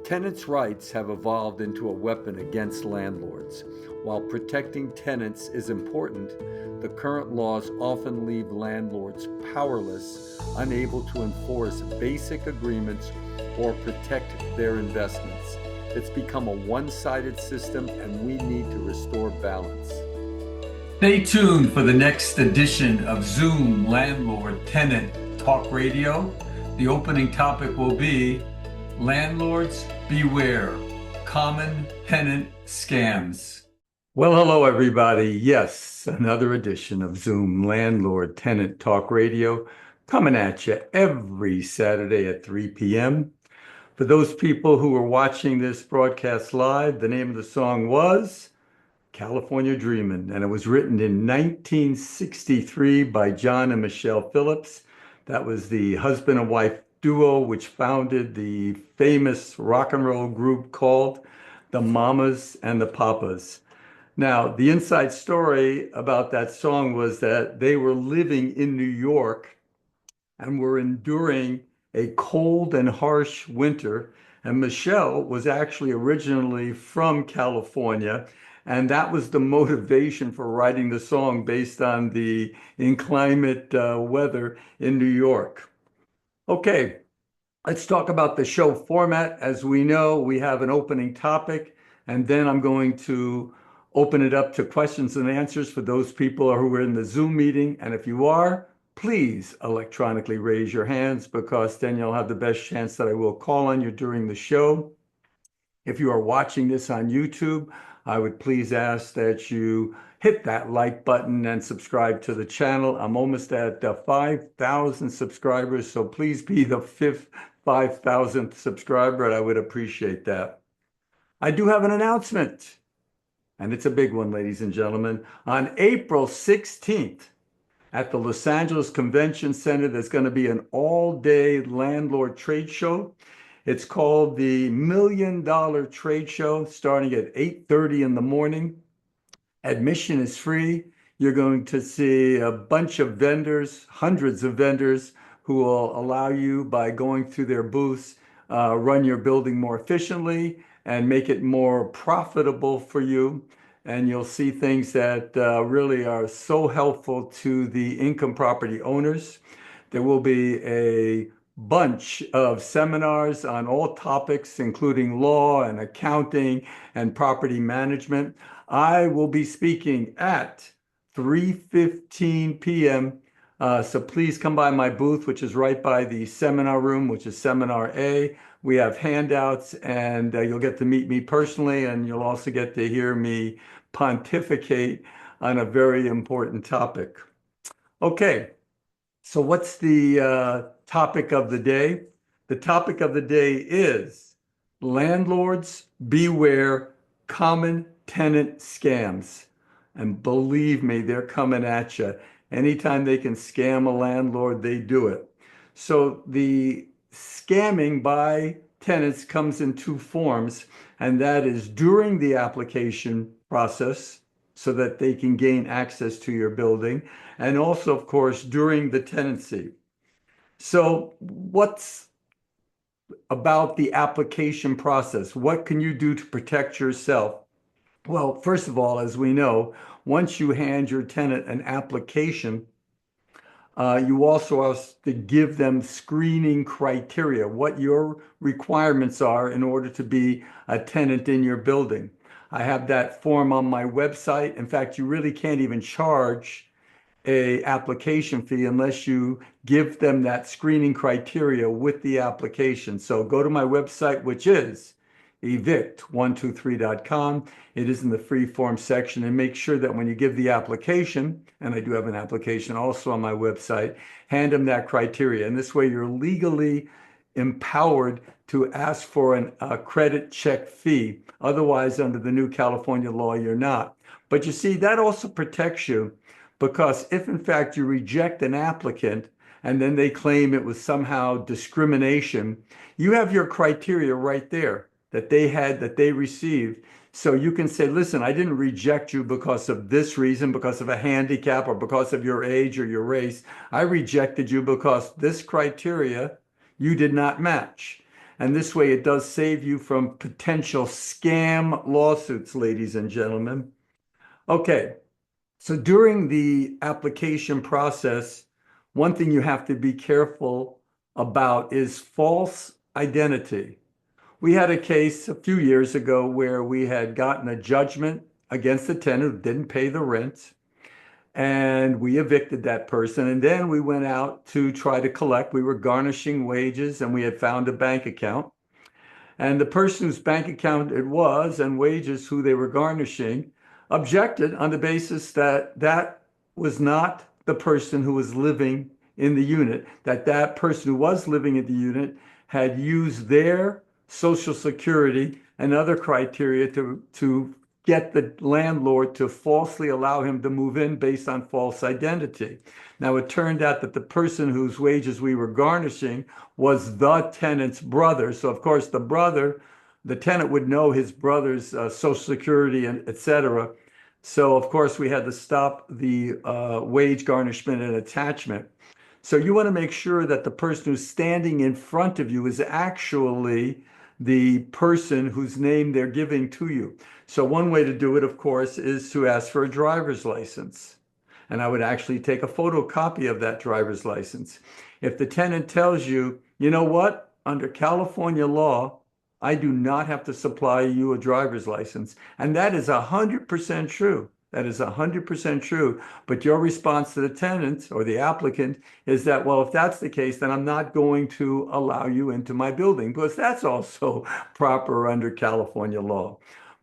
Tenants' rights have evolved into a weapon against landlords. While protecting tenants is important, the current laws often leave landlords powerless, unable to enforce basic agreements or protect their investments. It's become a one-sided system, and we need to restore balance. Stay tuned for the next edition of Zoom Landlord Tenant Talk Radio. The opening topic will be Landlords Beware, Common Tenant Scams. Well, hello, everybody. Yes, another edition of Zoom Landlord Tenant Talk Radio coming at you every Saturday at 3 p.m. For those people who are watching this broadcast live, the name of the song was California Dreamin', and it was written in 1963 by John and Michelle Phillips. That was the husband and wife duo which founded the famous rock and roll group called the Mamas and the Papas. Now, the inside story about that song was that they were living in New York and were enduring a cold and harsh winter. And Michelle was actually originally from California, and that was the motivation for writing the song based on the inclement weather in New York. Okay, let's talk about the show format. As we know, we have an opening topic, and then I'm going to open it up to questions and answers for those people who are in the Zoom meeting. And if you are, please electronically raise your hands, because then you'll have the best chance that I will call on you during the show. If you are watching this on YouTube, I would please ask that you hit that like button and subscribe to the channel. I'm almost at 5,000 subscribers, so please be the 5,000th subscriber, and I would appreciate that. I do have an announcement, and it's a big one, ladies and gentlemen. On April 16th, at the Los Angeles Convention Center, there's going to be an all-day landlord trade show. It's called the $1 Million Trade Show, starting at 8:30 in the morning. Admission is free. You're going to see a bunch of vendors, hundreds of vendors, who will allow you, by going through their booths, run your building more efficiently and make it more profitable for you. And you'll see things that really are so helpful to the income property owners. There will be a bunch of seminars on all topics, including law and accounting and property management. I will be speaking at 3:15 p.m. So please come by my booth, which is right by the seminar room, which is Seminar A. We have handouts, and you'll get to meet me personally, and you'll also get to hear me pontificate on a very important topic. Okay, so what's the topic of the day? The topic of the day is Landlords Beware, Common Tenant Scams. And believe me, they're coming at you. Anytime they can scam a landlord, they do it. So the scamming by tenants comes in two forms, and that is during the application process, so that they can gain access to your building, and also, of course, during the tenancy. So what's about the application process? What can you do to protect yourself? Well, first of all, as we know, once you hand your tenant an application, you also have to give them screening criteria, what your requirements are in order to be a tenant in your building. I have that form on my website. In fact, you really can't even charge a application fee unless you give them that screening criteria with the application. So go to my website, which is evict123.com. It is in the free form section, and make sure that when you give the application, and I do have an application also on my website, hand them that criteria. And this way you're legally empowered to ask for a credit check fee. Otherwise, under the new California law, you're not. But you see, that also protects you, because if in fact you reject an applicant and then they claim it was somehow discrimination, you have your criteria right there that they received. So you can say, listen, I didn't reject you because of this reason, because of a handicap or because of your age or your race. I rejected you because this criteria you did not match. And this way it does save you from potential scam lawsuits, ladies and gentlemen. Okay, so during the application process, one thing you have to be careful about is false identity. We had a case a few years ago where we had gotten a judgment against the tenant who didn't pay the rent, and we evicted that person. And then we went out to try to collect. We were garnishing wages, and we had found a bank account. And the person whose bank account it was and wages who they were garnishing objected on the basis that that was not the person who was living in the unit, that that person who was living in the unit had used their social security and other criteria to get the landlord to falsely allow him to move in based on false identity. Now, it turned out that the person whose wages we were garnishing was the tenant's brother. So, of course, the tenant would know his brother's social security and et cetera. So, of course, we had to stop the wage garnishment and attachment. So you want to make sure that the person who's standing in front of you is actually the person whose name they're giving to you. So one way to do it, of course, is to ask for a driver's license. And I would actually take a photocopy of that driver's license. If the tenant tells you, you know what, under California law, I do not have to supply you a driver's license. And that is 100% true. That is 100% true. But your response to the tenant or the applicant is that, well, if that's the case, then I'm not going to allow you into my building because that's also proper under California law.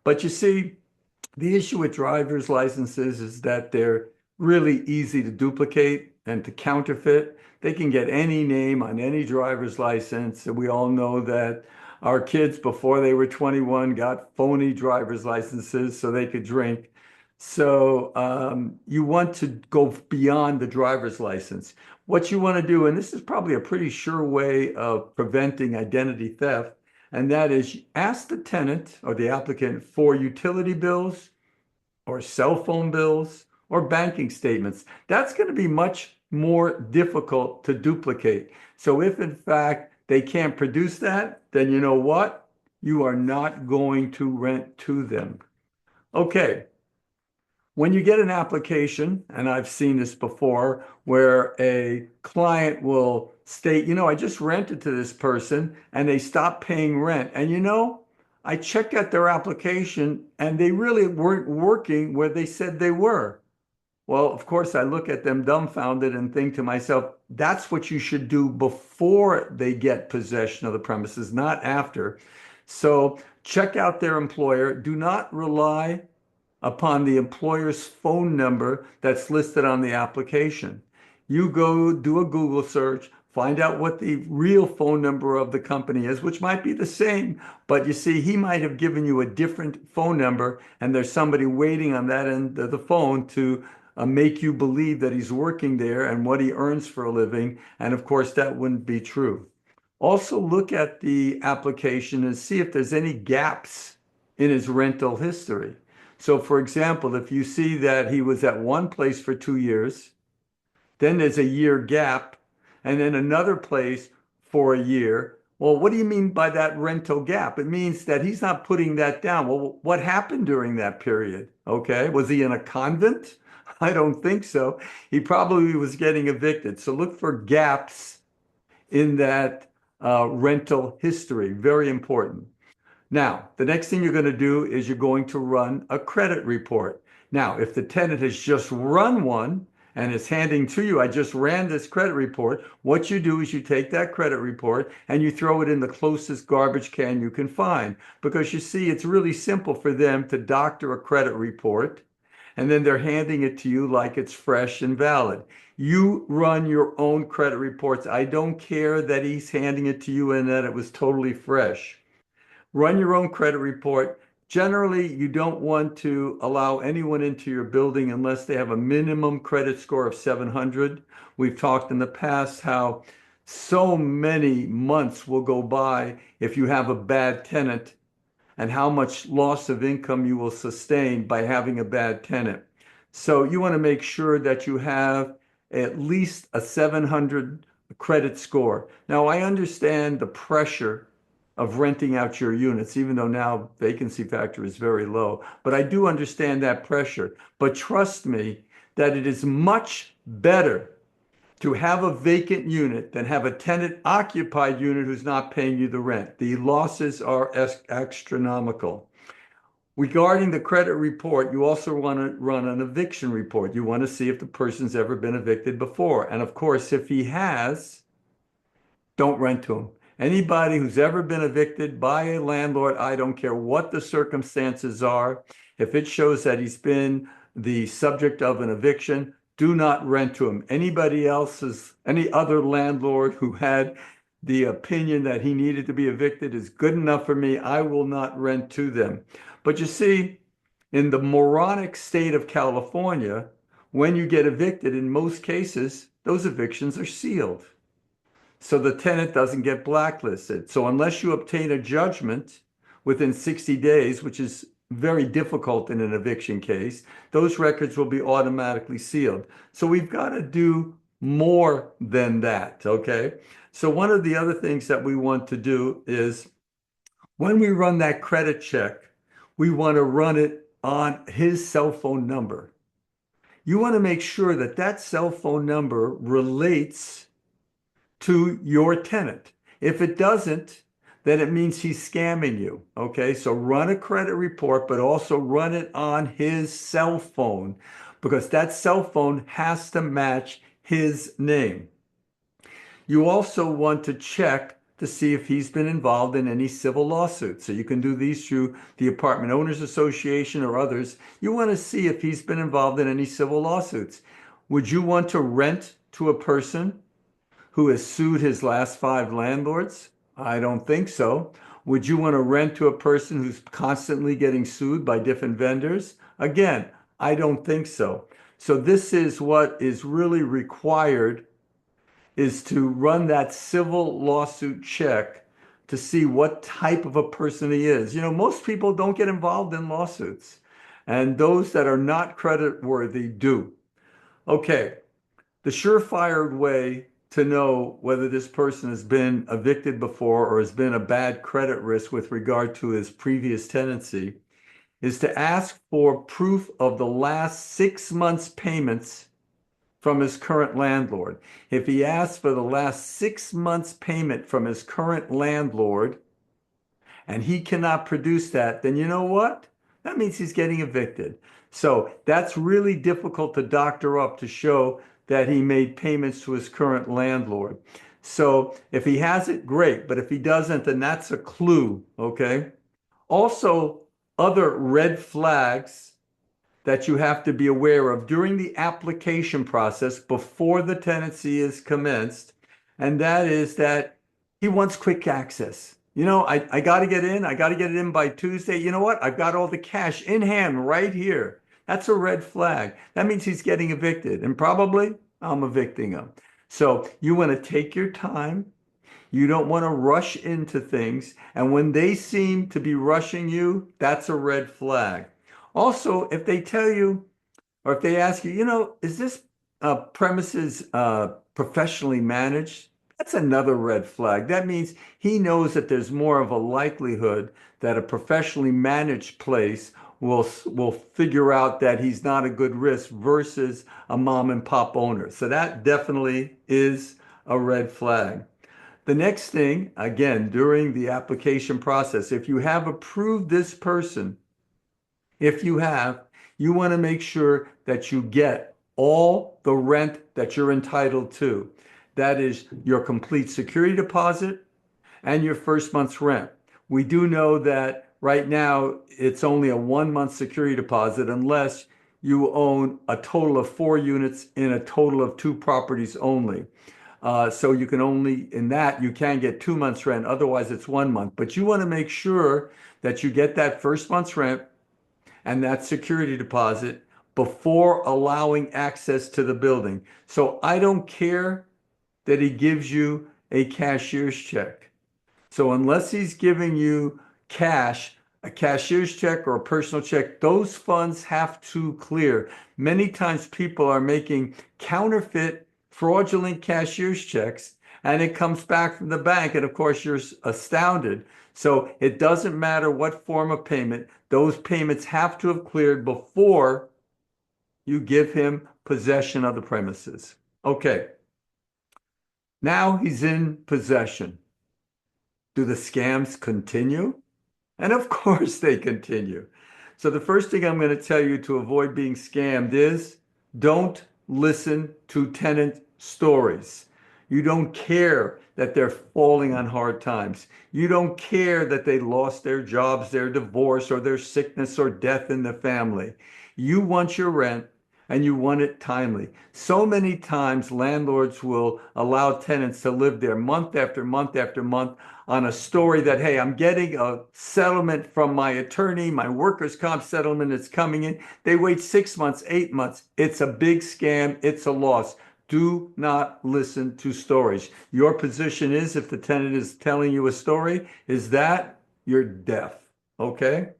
But you see, the issue with driver's licenses is that they're really easy to duplicate and to counterfeit. They can get any name on any driver's license. And we all know that our kids, before they were 21, got phony driver's licenses so they could drink. So you want to go beyond the driver's license. What you want to do, and this is probably a pretty sure way of preventing identity theft, and that is ask the tenant or the applicant for utility bills or cell phone bills or banking statements. That's going to be much more difficult to duplicate. So if in fact they can't produce that, then you know what? You are not going to rent to them. Okay. When you get an application, and I've seen this before, where a client will state, you know, I just rented to this person and they stopped paying rent. And you know, I checked out their application and they really weren't working where they said they were. Well, of course, I look at them dumbfounded and think to myself, that's what you should do before they get possession of the premises, not after. So check out their employer. Do not rely upon the employer's phone number that's listed on the application. You go do a Google search, find out what the real phone number of the company is, which might be the same, but you see, he might have given you a different phone number, and there's somebody waiting on that end of the phone to make you believe that he's working there and what he earns for a living. And of course, that wouldn't be true. Also, look at the application and see if there's any gaps in his rental history. So, for example, if you see that he was at one place for 2 years, then there's a year gap, and then another place for a year. Well, what do you mean by that rental gap? It means that he's not putting that down. Well, what happened during that period? Okay. Was he in a convent? I don't think so. He probably was getting evicted. So look for gaps in that rental history. Very important. Now, the next thing you're going to do is you're going to run a credit report. Now, if the tenant has just run one and is handing to you, I just ran this credit report, what you do is you take that credit report and you throw it in the closest garbage can you can find. Because you see, it's really simple for them to doctor a credit report and then they're handing it to you like it's fresh and valid. You run your own credit reports. I don't care that he's handing it to you and that it was totally fresh. Run your own credit report. Generally, you don't want to allow anyone into your building unless they have a minimum credit score of 700. We've talked in the past how so many months will go by if you have a bad tenant and how much loss of income you will sustain by having a bad tenant. So you want to make sure that you have at least a 700 credit score. Now, I understand the pressure of renting out your units, even though now vacancy factor is very low. But I do understand that pressure. But trust me that it is much better to have a vacant unit than have a tenant occupied unit who's not paying you the rent. The losses are astronomical. Regarding the credit report, you also want to run an eviction report. You want to see if the person's ever been evicted before. And of course, if he has, don't rent to him. Anybody who's ever been evicted by a landlord, I don't care what the circumstances are, if it shows that he's been the subject of an eviction, do not rent to him. Any other landlord who had the opinion that he needed to be evicted is good enough for me. I will not rent to them. But you see, in the moronic state of California, when you get evicted, in most cases, those evictions are sealed. So the tenant doesn't get blacklisted. So unless you obtain a judgment within 60 days, which is very difficult in an eviction case, those records will be automatically sealed. So we've got to do more than that, okay? So one of the other things that we want to do is when we run that credit check, we want to run it on his cell phone number. You want to make sure that that cell phone number relates to your tenant. If it doesn't, then it means he's scamming you. Okay, so run a credit report, but also run it on his cell phone because that cell phone has to match his name. You also want to check to see if he's been involved in any civil lawsuits. So you can do these through the Apartment Owners Association or others. You want to see if he's been involved in any civil lawsuits. Would you want to rent to a person who has sued his last 5 landlords? I don't think so. Would you want to rent to a person who's constantly getting sued by different vendors? Again, I don't think so. So this is what is really required, is to run that civil lawsuit check to see what type of a person he is. Most people don't get involved in lawsuits, and those that are not creditworthy do. Okay, the surefire way to know whether this person has been evicted before or has been a bad credit risk with regard to his previous tenancy is to ask for proof of the last 6 months' payments from his current landlord. If he asks for the last 6 months' payment from his current landlord and he cannot produce that, then you know what? That means he's getting evicted. So that's really difficult to doctor up to show that he made payments to his current landlord. So if he has it, great. But if he doesn't, then that's a clue, okay? Also, other red flags that you have to be aware of during the application process before the tenancy is commenced, and that is that he wants quick access. I got to get in. I got to get it in by Tuesday. You know what? I've got all the cash in hand right here. That's a red flag. That means he's getting evicted, and probably I'm evicting him. So you want to take your time. You don't want to rush into things. And when they seem to be rushing you, that's a red flag. Also, if they tell you, or if they ask you, is this premises professionally managed? That's another red flag. That means he knows that there's more of a likelihood that a professionally managed place will figure out that he's not a good risk versus a mom and pop owner. So that definitely is a red flag. The next thing, again, during the application process, if you have approved this person, you want to make sure that you get all the rent that you're entitled to. That is your complete security deposit and your first month's rent. We do know that right now it's only a 1-month security deposit unless you own a total of 4 units in a total of 2 properties only. So you can only, in that, you can get 2 months rent. Otherwise, it's 1 month. But you want to make sure that you get that first month's rent and that security deposit before allowing access to the building. So I don't care that he gives you a cashier's check. So unless he's giving you cash, a cashier's check or a personal check, those funds have to clear. Many times people are making counterfeit, fraudulent cashier's checks, and it comes back from the bank. And of course, you're astounded. So it doesn't matter what form of payment, those payments have to have cleared before you give him possession of the premises. Okay, now he's in possession. Do the scams continue? And of course they continue. So the first thing I'm going to tell you to avoid being scammed is don't listen to tenant stories. You don't care that they're falling on hard times. You don't care that they lost their jobs, their divorce, or their sickness or death in the family. You want your rent and you want it timely. So many times landlords will allow tenants to live there month after month after month on a story that, hey, I'm getting a settlement from my attorney, my workers' comp settlement is coming in. They wait 6 months, 8 months. It's a big scam. It's a loss. Do not listen to stories. Your position is, if the tenant is telling you a story, is that you're deaf. Okay?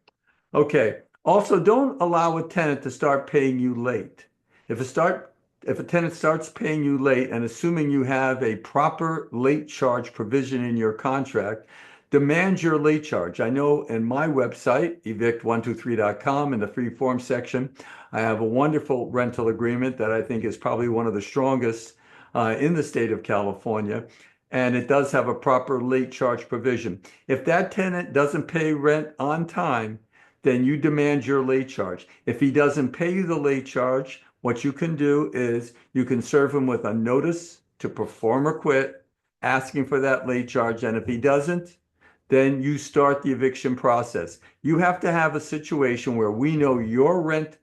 Okay. Also, don't allow a tenant to start paying you late. If a tenant starts paying you late, and assuming you have a proper late charge provision in your contract, demand your late charge. I know in my website, evict123.com, in the free form section, I have a wonderful rental agreement that I think is probably one of the strongest in the state of California. And it does have a proper late charge provision. If that tenant doesn't pay rent on time, then you demand your late charge. If he doesn't pay you the late charge, what you can do is you can serve him with a notice to perform or quit, asking for that late charge. And if he doesn't, then you start the eviction process. You have to have a situation where we know your rent,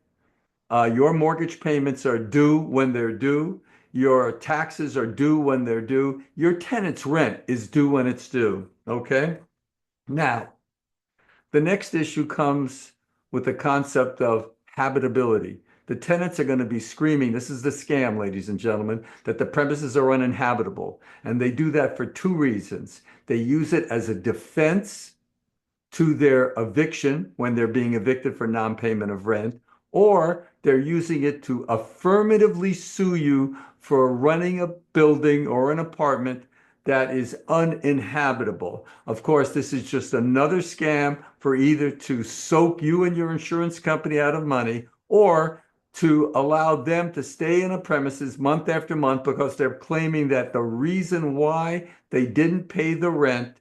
your mortgage payments are due when they're due, your taxes are due when they're due, your tenant's rent is due when it's due. Okay? Now, the next issue comes with the concept of habitability. The tenants are going to be screaming, this is the scam, ladies and gentlemen, that the premises are uninhabitable. And they do that for two reasons. They use it as a defense to their eviction when they're being evicted for non-payment of rent, or they're using it to affirmatively sue you for running a building or an apartment that is uninhabitable. Of course, this is just another scam for either to soak you and your insurance company out of money or to allow them to stay in a premises month after month because they're claiming that the reason why they didn't pay the rent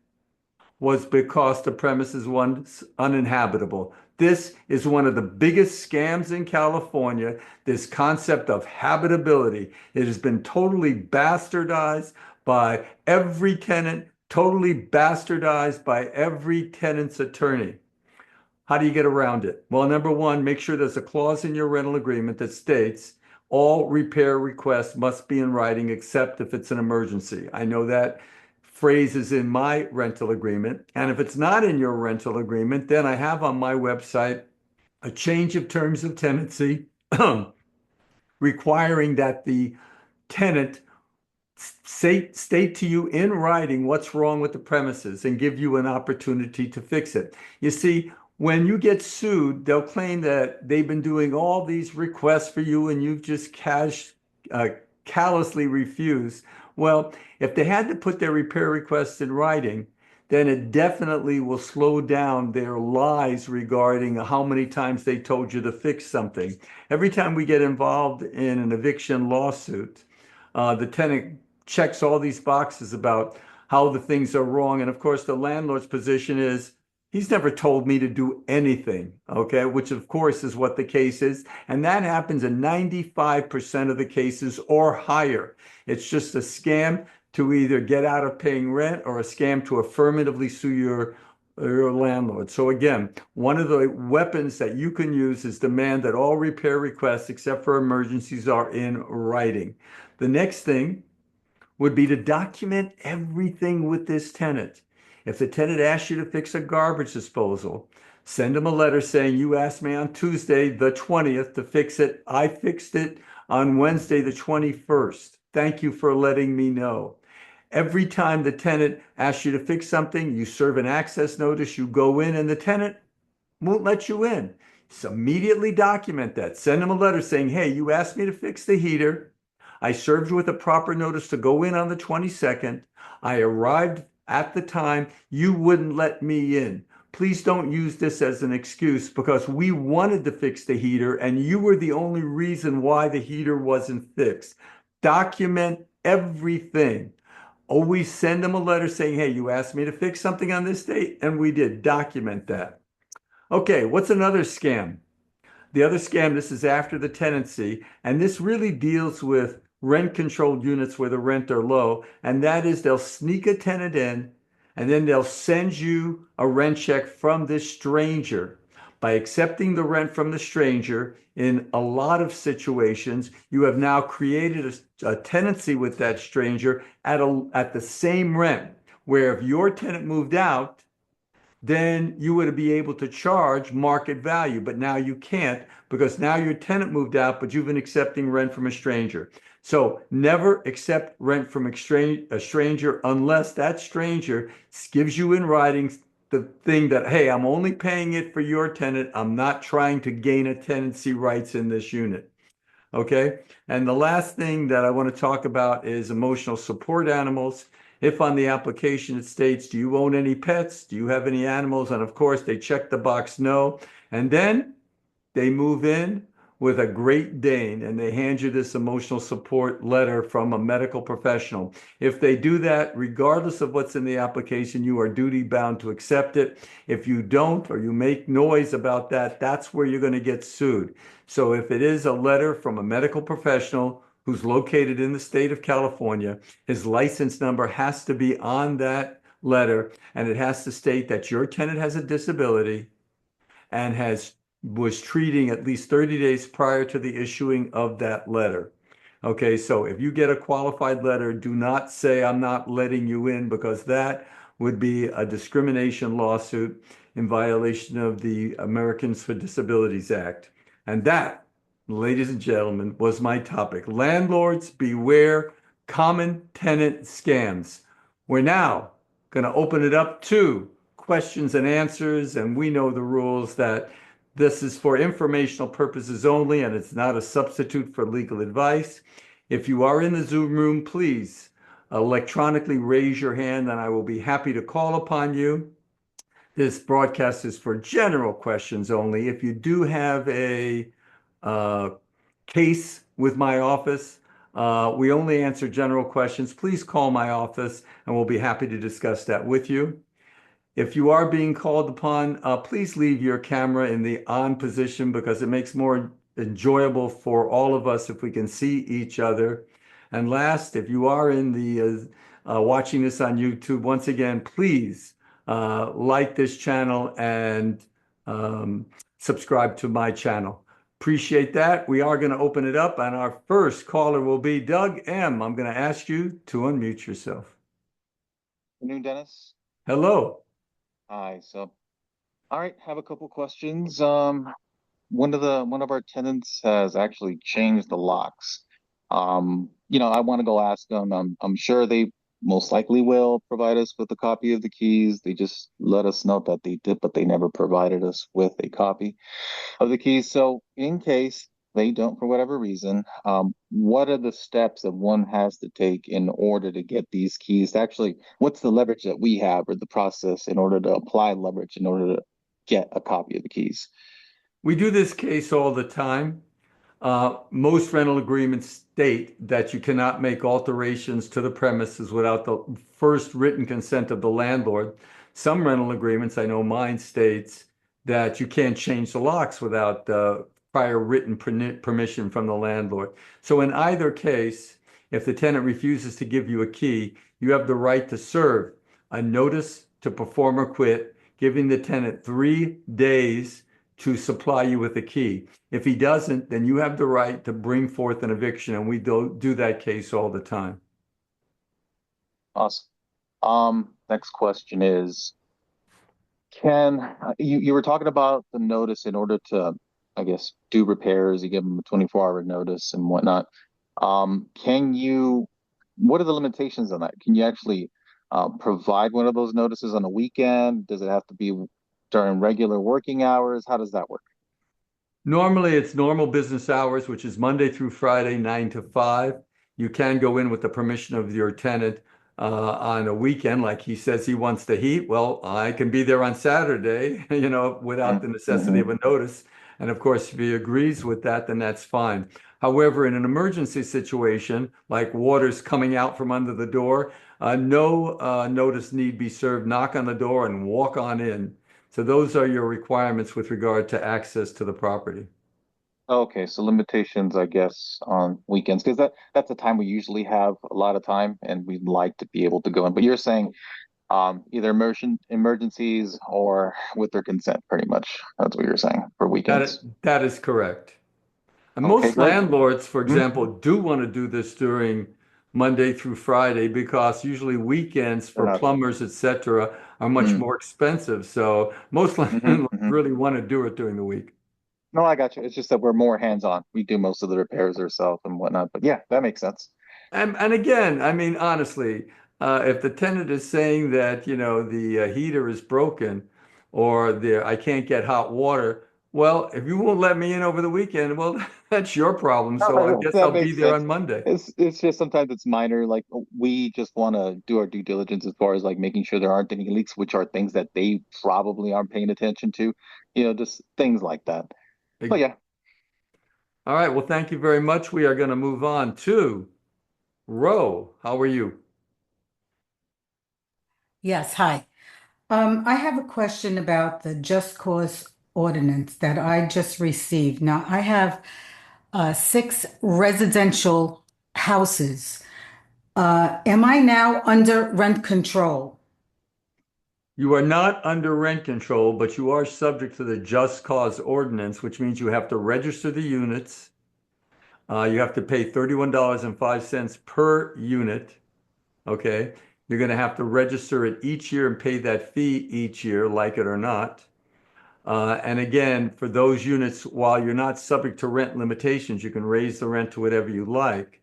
was because the premises was uninhabitable. This is one of the biggest scams in California, this concept of habitability. It has been totally bastardized by every tenant, totally bastardized by every tenant's attorney. How do you get around it? Well, number one, make sure there's a clause in your rental agreement that states all repair requests must be in writing except if it's an emergency. I know that phrase is in my rental agreement. And if it's not in your rental agreement, then I have on my website a change of terms of tenancy requiring that the tenant state to you in writing what's wrong with the premises and give you an opportunity to fix it. You see, when you get sued, they'll claim that they've been doing all these requests for you and you've just callously refused. Well, if they had to put their repair requests in writing, then it definitely will slow down their lies regarding how many times they told you to fix something. Every time we get involved in an eviction lawsuit, the tenant checks all these boxes about how the things are wrong. And of course, the landlord's position is, he's never told me to do anything, okay? Which of course is what the case is. And that happens in 95% of the cases or higher. It's just a scam to either get out of paying rent or a scam to affirmatively sue your landlord. So again, one of the weapons that you can use is demand that all repair requests except for emergencies are in writing. The next thing would be to document everything with this tenant. If the tenant asks you to fix a garbage disposal, send them a letter saying, you asked me on Tuesday, the 20th to fix it. I fixed it on Wednesday, the 21st. Thank you for letting me know. Every time the tenant asks you to fix something, you serve an access notice, you go in and the tenant won't let you in. So immediately document that. Send them a letter saying, hey, you asked me to fix the heater. I served you with a proper notice to go in on the 22nd. I arrived at the time. You wouldn't let me in. Please don't use this as an excuse because we wanted to fix the heater and you were the only reason why the heater wasn't fixed. Document everything. Always send them a letter saying, hey, you asked me to fix something on this date, and we did. Document that. Okay, what's another scam? The other scam, this is after the tenancy, and this really deals with rent controlled units where the rent are low, and that is they'll sneak a tenant in and then they'll send you a rent check from this stranger. By accepting the rent from the stranger, in a lot of situations, you have now created a tenancy with that stranger at the same rent, where if your tenant moved out, then you would be able to charge market value. But now you can't because now your tenant moved out, but you've been accepting rent from a stranger. So never accept rent from a stranger unless that stranger gives you in writing the thing that, hey, I'm only paying it for your tenant. I'm not trying to gain a tenancy rights in this unit. Okay. And the last thing that I want to talk about is emotional support animals. If on the application it states, do you own any pets? Do you have any animals? And of course, they check the box no. And then they move in with a Great Dane and they hand you this emotional support letter from a medical professional. If they do that, regardless of what's in the application, you are duty bound to accept it. If you don't or you make noise about that, that's where you're going to get sued. So if it is a letter from a medical professional who's located in the state of California, his license number has to be on that letter and it has to state that your tenant has a disability and was treating at least 30 days prior to the issuing of that letter. Okay, so if you get a qualified letter, do not say I'm not letting you in because that would be a discrimination lawsuit in violation of the Americans with Disabilities Act. And that, ladies and gentlemen, was my topic. Landlords beware common tenant scams. We're now going to open it up to questions and answers, and we know the rules that this is for informational purposes only, and it's not a substitute for legal advice. If you are in the Zoom room, please electronically raise your hand, and I will be happy to call upon you. This broadcast is for general questions only. If you do have a case with my office, we only answer general questions. Please call my office, and we'll be happy to discuss that with you. If you are being called upon, please leave your camera in the on position because it makes more enjoyable for all of us if we can see each other. And last, if you are in the watching this on YouTube, once again, please like this channel and subscribe to my channel. Appreciate that. We are going to open it up, and our first caller will be Doug M. I'm going to ask you to unmute yourself. Good afternoon, Dennis. Hello. Hi. So, all right, have a couple questions. One of our tenants has actually changed the locks. I want to go ask them. I'm sure they most likely will provide us with a copy of the keys. They just let us know that they did, but they never provided us with a copy of the keys. So, in case they don't, for whatever reason, what are the steps that one has to take in order to get these keys? Actually, what's the leverage that we have or the process in order to apply leverage in order to get a copy of the keys? We do this case all the time. Most rental agreements state that you cannot make alterations to the premises without the first written consent of the landlord. Some rental agreements, I know mine states that you can't change the locks without prior written permission from the landlord. So in either case, if the tenant refuses to give you a key, you have the right to serve a notice to perform or quit, giving the tenant 3 days to supply you with a key. If he doesn't, then you have the right to bring forth an eviction, and we do that case all the time. Awesome. Next question is, can you were talking about the notice in order to, I guess, do repairs, you give them a 24-hour notice and whatnot. What are the limitations on that? Can you actually provide one of those notices on a weekend? Does it have to be during regular working hours? How does that work? Normally, it's normal business hours, which is Monday through Friday, 9 to 5. You can go in with the permission of your tenant on a weekend, like he says he wants to heat, well, I can be there on Saturday, without the necessity of Mm-hmm. a notice. And of course, if he agrees with that, then that's fine. However, in an emergency situation, like water's coming out from under the door, no notice need be served. Knock on the door and walk on in. So those are your requirements with regard to access to the property. Okay, so limitations, I guess, on weekends, because that's a time we usually have a lot of time, and we'd like to be able to go in. But you're saying either emergencies or with their consent, pretty much. That's what you're saying for weekends. That is correct. And Okay, most great. landlords, for Mhm. example, do want to do this during Monday through Friday because usually weekends They're for not. plumbers, etc., are much Mm. more expensive. So most Hmm. landlords Hmm. really want to do it during the week. No, I got you. It's just that we're more hands-on. We do most of the repairs ourselves and whatnot. But yeah, that makes sense. And again, I mean, honestly, if the tenant is saying that, the heater is broken or I can't get hot water, well, if you won't let me in over the weekend, well, that's your problem. So I No, guess I'll that be makes there sense. on Monday. It's just sometimes it's minor. Like we just want to do our due diligence as far as like making sure there aren't any leaks, which are things that they probably aren't paying attention to. Just things like that. But yeah. All right. Well, thank you very much. We are going to move on to Ro. How are you? Yes, hi. I have a question about the just cause ordinance that I just received. Now, I have six residential houses. Am I now under rent control? You are not under rent control, but you are subject to the just cause ordinance, which means you have to register the units. You have to pay $31.05 per unit. Okay. You're going to have to register it each year and pay that fee each year, like it or not. And again, for those units, while you're not subject to rent limitations, you can raise the rent to whatever you like.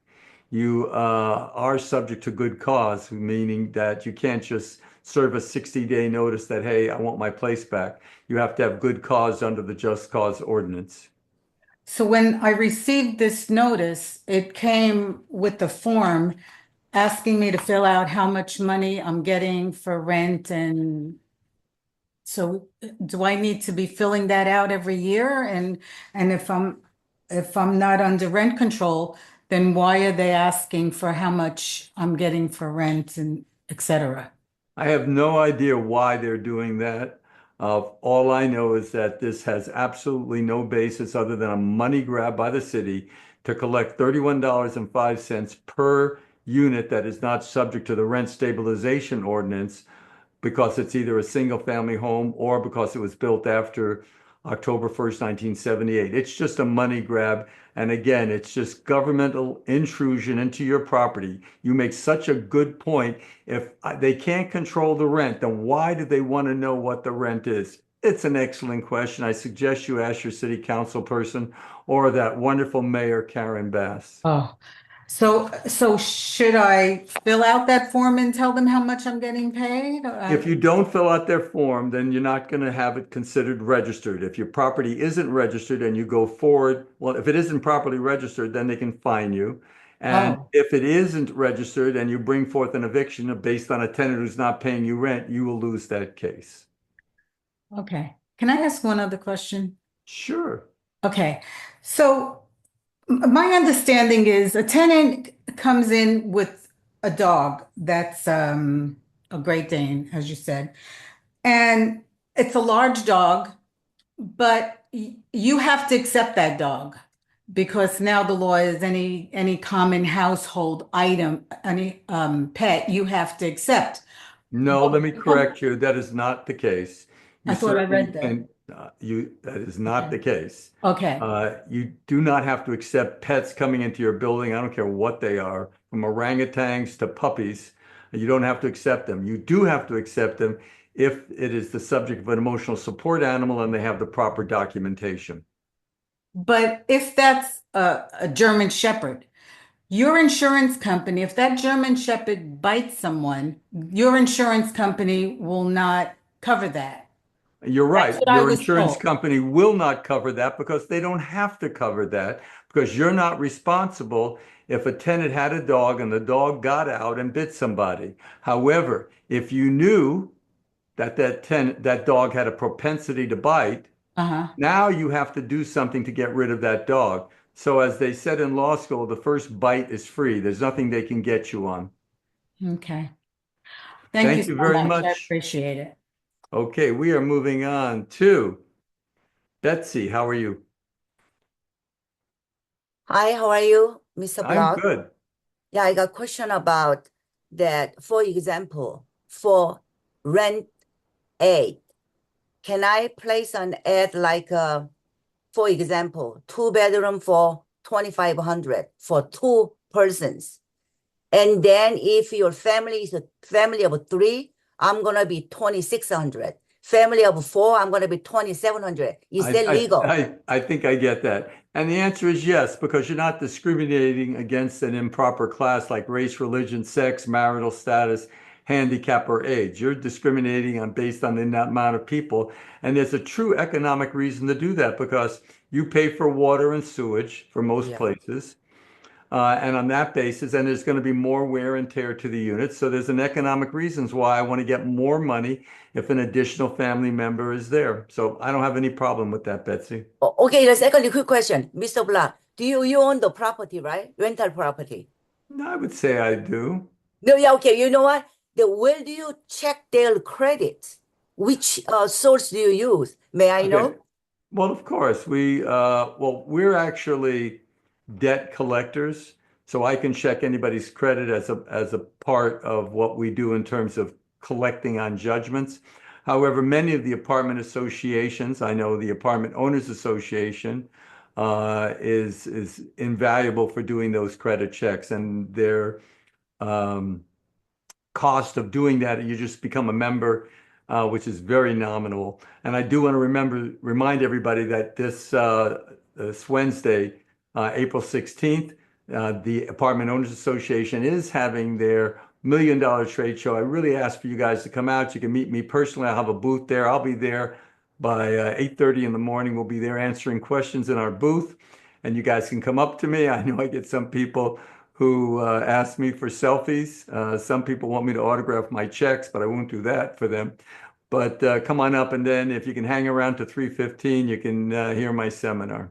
You are subject to good cause, meaning that you can't just serve a 60-day notice that, hey, I want my place back. You have to have good cause under the just cause ordinance. So when I received this notice, it came with the form asking me to fill out how much money I'm getting for rent. And so do I need to be filling that out every year? And if I'm not under rent control, then why are they asking for how much I'm getting for rent and et cetera? I have no idea why they're doing that. All I know is that this has absolutely no basis other than a money grab by the city to collect $31.05 per unit that is not subject to the rent stabilization ordinance because it's either a single family home or because it was built after October 1st, 1978. It's just a money grab. And again, it's just governmental intrusion into your property. You make such a good point. If they can't control the rent, then why do they want to know what the rent is? It's an excellent question. I suggest you ask your city council person or that wonderful mayor, Karen Bass. Oh, so should I fill out that form and tell them how much I'm getting paid? If you don't fill out their form, then you're not going to have it considered registered. If your property isn't registered and you go forward, well, if it isn't properly registered, then they can fine you. And Oh, if it isn't registered and you bring forth an eviction based on a tenant who's not paying you rent, you will lose that case. okay. Can I ask one other question? Sure. Okay. So my understanding is a tenant comes in with a dog that's a Great Dane, as you said, and it's a large dog, but you have to accept that dog because now the law is any common household item, any pet you have to accept. No, let me correct you. That is not the case. You I thought I certainly read that. can, that is not Okay. the case. Okay. You do not have to accept pets coming into your building. I don't care what they are, from orangutans to puppies. You don't have to accept them. You do have to accept them if it is the subject of an emotional support animal and they have the proper documentation. But if that's a German Shepherd, your insurance company, if that German Shepherd bites someone, your insurance company will not cover that. You're That's right. what I Your was insurance told. company will not cover that because they don't have to cover that because you're not responsible if a tenant had a dog and the dog got out and bit somebody. However, if you knew that that dog had a propensity to bite, Uh-huh. now you have to do something to get rid of that dog. So as they said in law school, the first bite is free. There's nothing they can get you on. Okay. Thank you Thank you so very much. I much. appreciate it. Okay, we are moving on to Betsy. How are you? Hi, how are you, Mr. I'm Block? good. Yeah, I got a question about that. For example, for rent aid, can I place an ad like, for example, 2 bedroom for 2,500 for 2 persons? And then if your family is a family of 3, I'm gonna be 2,600. Family of 4, I'm gonna be 2,700. Is that legal? I think I get that. And the answer is yes, because you're not discriminating against an improper class like race, religion, sex, marital status, handicap, or age. You're discriminating on based on the amount of people. And there's a true economic reason to do that because you pay for water and sewage for most Yeah. places. And on that basis, and there's going to be more wear and tear to the units. So there's an economic reasons why I want to get more money if an additional family member is there. So I don't have any problem with that, Betsy. Okay, the second quick question, Mr. Black. Do you own the property, right? Rental property. No, I would say I do. No, yeah, okay. You know what? Where do you check their credit? Which source do you use? May I Okay. know? Well, of course, we're actually debt collectors, so I can check anybody's credit as a part of what we do in terms of collecting on judgments. However, many of the apartment associations, I know the Apartment Owners Association, is invaluable for doing those credit checks, and their um, cost of doing that, you just become a member, which is very nominal. And I do want to remind everybody that this Wednesday, April 16th, the Apartment Owners Association is having their $1 million trade show. I really ask for you guys to come out. You can meet me personally. I'll have a booth there. I'll be there by 8:30 in the morning. We'll be there answering questions in our booth. And you guys can come up to me. I know I get some people who ask me for selfies. Some people want me to autograph my checks, but I won't do that for them. But come on up, and then if you can hang around to 3:15, you can hear my seminar.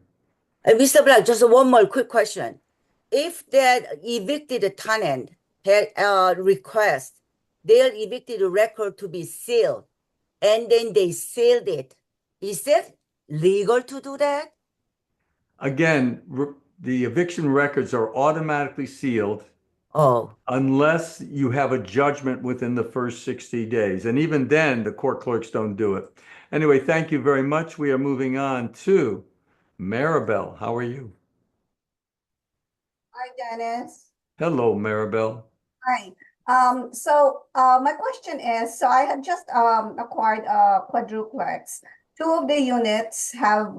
Mr. Black, just one more quick question. If that evicted tenant had a request, their evicted record to be sealed, and then they sealed it, is it legal to do that? Again, the eviction records are automatically sealed Oh, unless you have a judgment within the first 60 days. And even then, the court clerks don't do it. Anyway, thank you very much. We are moving on to Maribel. How are you? Hi, Dennis. Hello, Maribel. Hi. My question is, so I had just acquired a quadruplex. Two of the units have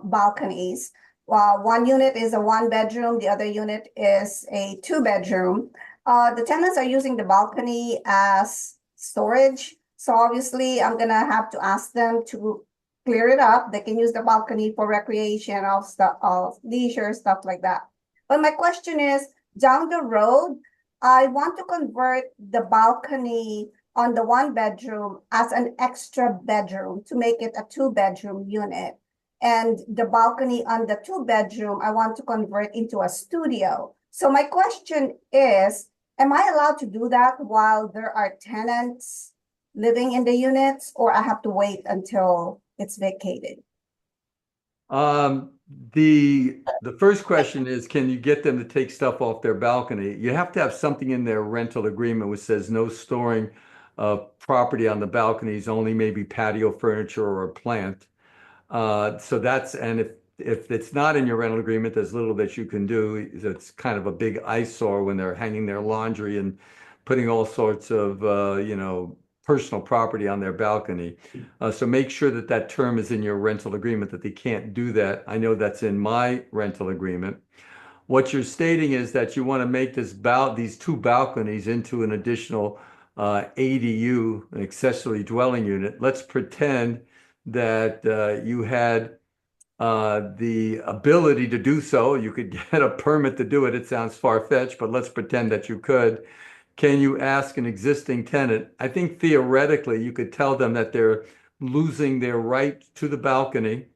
balconies. One unit is a 1 bedroom, the other unit is a 2 bedroom. The tenants are using the balcony as storage. So obviously, I'm gonna have to ask them to clear it up. They can use the balcony for recreation of stuff, of leisure, stuff like that. But my question is, down the road, I want to convert the balcony on the 1 bedroom as an extra bedroom to make it a 2 bedroom unit. And the balcony on the 2 bedroom, I want to convert into a studio. So my question is, am I allowed to do that while there are tenants living in the units, or I have to wait until it's vacated? Um, the first question is, can you get them to take stuff off their balcony? You have to have something in their rental agreement which says no storing of property on the balconies, only maybe patio furniture or a plant. So that's, and if it's not in your rental agreement, there's little that you can do. It's kind of a big eyesore when they're hanging their laundry and putting all sorts of personal property on their balcony. So make sure that that term is in your rental agreement, that they can't do that. I know that's in my rental agreement. What you're stating is that you want to make these two balconies into an additional ADU, an accessory dwelling unit. Let's pretend that you had the ability to do so. You could get a permit to do it. It sounds far-fetched, but let's pretend that you could. Can you ask an existing tenant? I think theoretically you could tell them that they're losing their right to the balcony,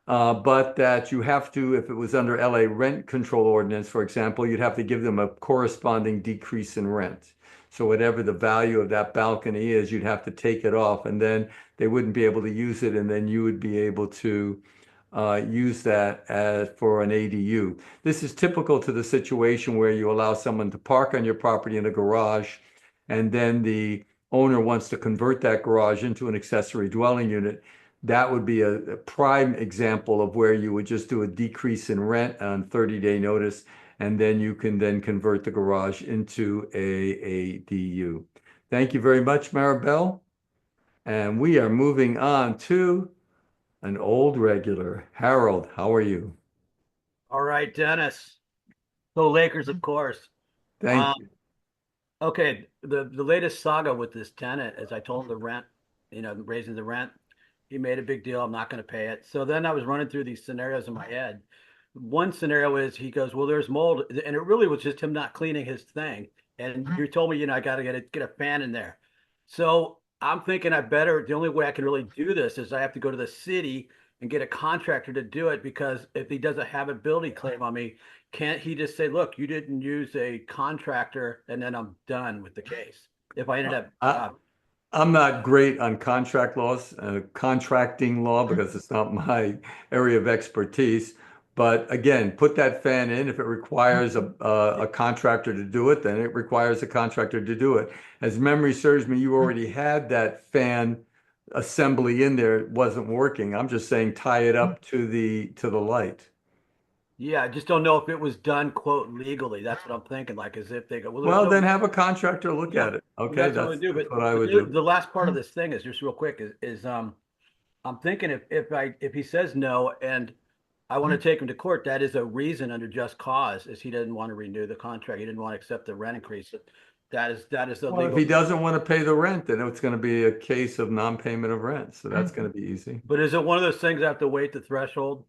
but that you have to, if it was under LA rent control ordinance, for example, you'd have to give them a corresponding decrease in rent. So whatever the value of that balcony is, you'd have to take it off, and then they wouldn't be able to use it, and then you would be able to use that for an ADU. This is typical to the situation where you allow someone to park on your property in a garage, and then the owner wants to convert that garage into an accessory dwelling unit. That would be a prime example of where you would just do a decrease in rent on 30-day notice, and then you can then convert the garage into a ADU. Thank you very much, Maribel. And we are moving on to an old regular. Harold, how are you? All right, Dennis. Go Lakers, of course. Thank you. Okay, the latest saga with this tenant, as I told him the rent, raising the rent, he made a big deal. I'm not going to pay it. So then I was running through these scenarios in my head. One scenario is he goes, well, there's mold, and it really was just him not cleaning his thing. And you told me, I got to get a fan in there. So I'm thinking the only way I can really do this is I have to go to the city and get a contractor to do it, because if he does a habitability claim on me, can't he just say, look, you didn't use a contractor, and then I'm done with the case if I ended up I'm not great on contract laws, contracting law, because it's not my area of expertise. But again, put that fan in. If it requires a contractor to do it, then it requires a contractor to do it. As memory serves me, you already had that fan assembly in there. It wasn't working. I'm just saying tie it up to the light. Yeah, I just don't know if it was done, quote, legally. That's what I'm thinking. Like, as if they go, well, there's Well, no, then have a contractor look yeah, at it. Okay, that's what I would do. that's But, what I but would the, do. the last part of this thing is just real quick is I'm thinking if he says no and I want to take him to court, that is a reason under just cause, is he didn't want to renew the contract. He didn't want to accept the rent increase. That is the Well, if legal. he doesn't want to pay the rent, then it's going to be a case of non-payment of rent. So that's going to be easy. But is it one of those things I have to wait the threshold?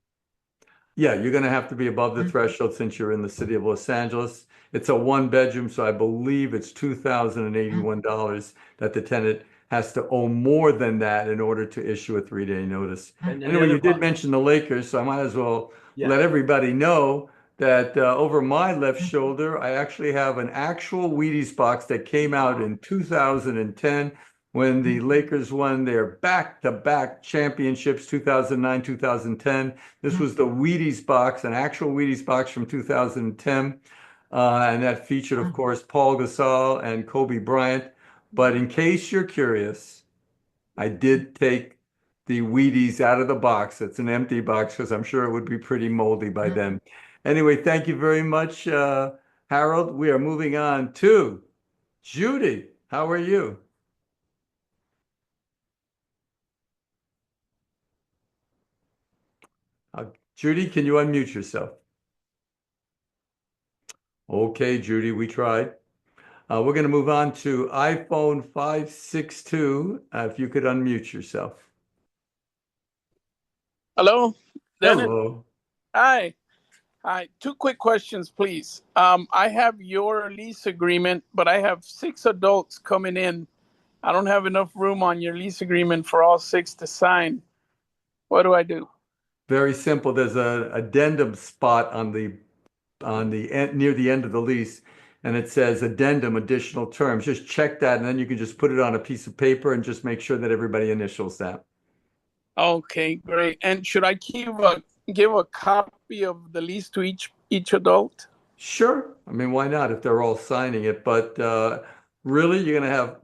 Yeah, you're going to have to be above the threshold since you're in the city of Los Angeles. It's a one bedroom, so I believe it's $2,081 that the tenant has to owe more than that in order to issue a 3-day notice. And then the Anyway, other you did mention the Lakers, so I might as well Yeah. let everybody know that over my left shoulder, I actually have an actual Wheaties box that came out in 2010 when the Lakers won their back-to-back championships, 2009, 2010. This was the Wheaties box, an actual Wheaties box from 2010. And that featured, of course, Paul Gasol and Kobe Bryant. But in case you're curious, I did take the Wheaties out of the box. It's an empty box because I'm sure it would be pretty moldy by then. Anyway, thank you very much, Harold. We are moving on to Judy. How are you? Judy, can you unmute yourself? Okay, Judy, we tried. We're going to move on to iPhone 562. If you could unmute yourself. Hello, Dennis. Hello. Hi. Hi. Two quick questions, please. I have your lease agreement, but I have 6 adults coming in. I don't have enough room on your lease agreement for all 6 to sign. What do I do? Very simple. There's an addendum spot on the end, near the end of the lease, and it says addendum, additional terms. Just check that, and then you can just put it on a piece of paper and just make sure that everybody initials that. Okay, great. And should I give a copy of the lease to each adult? Sure. I mean, why not if they're all signing it? But really, you're going to have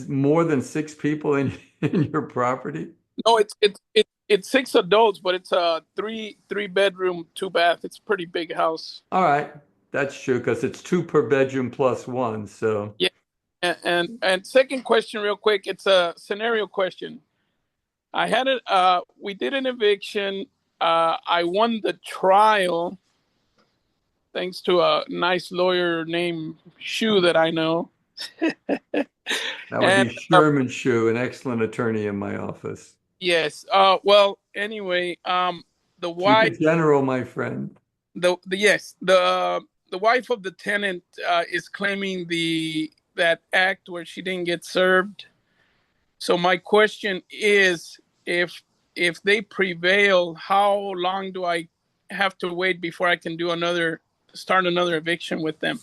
more than 6 people in your property? No, it's 6 adults, but it's a 3-bedroom, 2-bath. It's a pretty big house. All right, that's true because it's 2 per bedroom plus 1. So yeah. And second question, real quick, it's a scenario question. We did an eviction. I won the trial thanks to a nice lawyer named Shu that I know. That would be Sherman Shu, an excellent attorney in my office. Yes. Well, anyway, the Keep wife, it general, my friend. the wife of the tenant is claiming that act where she didn't get served. So my question is, if they prevail, how long do I have to wait before I can start another eviction with them?